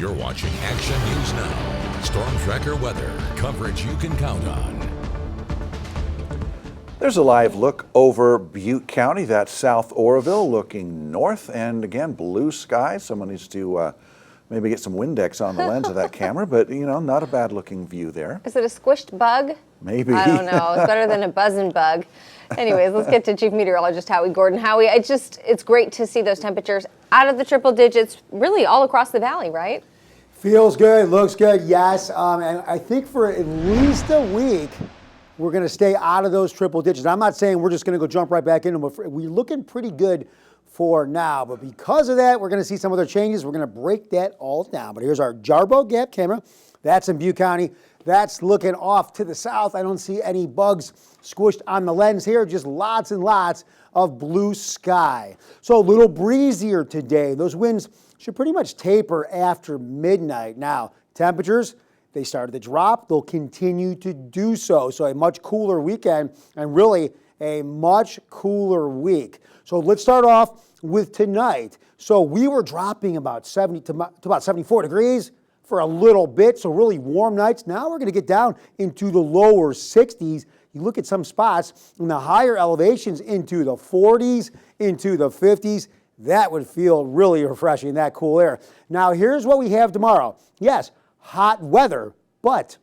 You're watching Action News Now. Storm Tracker weather. Coverage you can count on. There's a live look over Butte County. That's South Oroville looking north. And again, blue skies. Someone needs to maybe get some Windex on the lens of that camera. But, you know, not a bad looking view there. Is it a squished bug? Maybe. I don't know. It's better than a buzzing bug. Anyways, let's get to Chief Meteorologist Howie Gordon. Howie, it's great to see those temperatures out of the triple digits, really all across the valley, right? Feels good, looks good, yes. And I think for at least a week, we're going to stay out of those triple digits. I'm not saying we're just going to go jump right back into them, but we're looking pretty good for now. But because of that, we're going to see some other changes. We're going to break that all down. But here's our Jarboe Gap camera. That's in Butte County. That's looking off to the south. I don't see any bugs squished on the lens here, just lots and lots of blue sky. So a little breezier today. Those winds should pretty much taper after midnight. Now, temperatures, they started to drop. They'll continue to do so. So a much cooler weekend and really a much cooler week. So let's start off with tonight. So we were dropping about 70 to about 74 degrees for a little bit, so really warm nights. Now we're going to get down into the lower 60s. You look at some spots in the higher elevations into the 40s, into the 50s. That would feel really refreshing, that cool air. Now here's what we have tomorrow. Yes, hot weather, but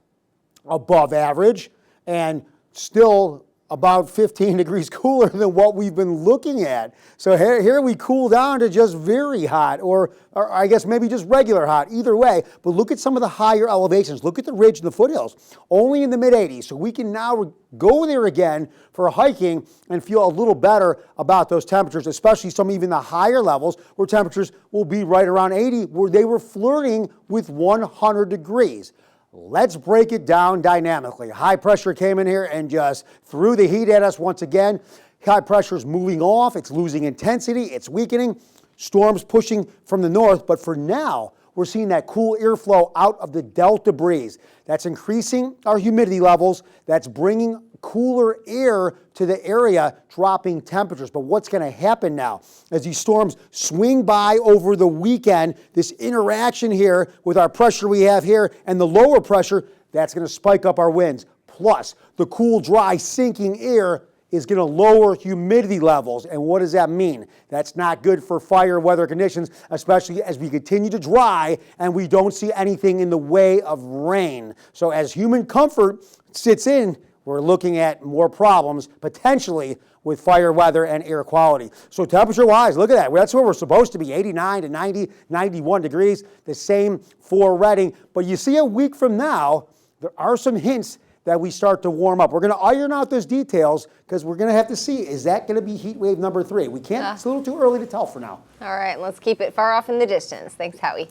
above average and still about 15 degrees cooler than what we've been looking at. So here we cool down to just very hot, or I guess maybe just regular hot, either way. But look at some of the higher elevations. Look at the ridge and the foothills, only in the mid-80s. So we can now go there again for hiking and feel a little better about those temperatures, especially some even the higher levels where temperatures will be right around 80, where they were flirting with 100 degrees. Let's break it down dynamically. High pressure came in here and just threw the heat at us once again. High pressure is moving off. It's losing intensity. It's weakening. Storms pushing from the north. But for now, we're seeing that cool airflow out of the delta breeze. That's increasing our humidity levels. That's bringing cooler air to the area, dropping temperatures. But what's going to happen now as these storms swing by over the weekend, this interaction here with our pressure we have here and the lower pressure, that's going to spike up our winds. Plus, the cool, dry, sinking air is going to lower humidity levels. And what does that mean? That's not good for fire weather conditions, especially as we continue to dry and we don't see anything in the way of rain. So as human comfort sits in, we're looking at more problems potentially with fire weather and air quality. So temperature-wise, look at that. That's where we're supposed to be, 89 to 90, 91 degrees, the same for Redding. But you see a week from now, there are some hints that we start to warm up. We're going to iron out those details because we're going to have to see, is that going to be heat wave number 3? We can't, it's a little too early to tell for now. All right, let's keep it far off in the distance. Thanks, Howie.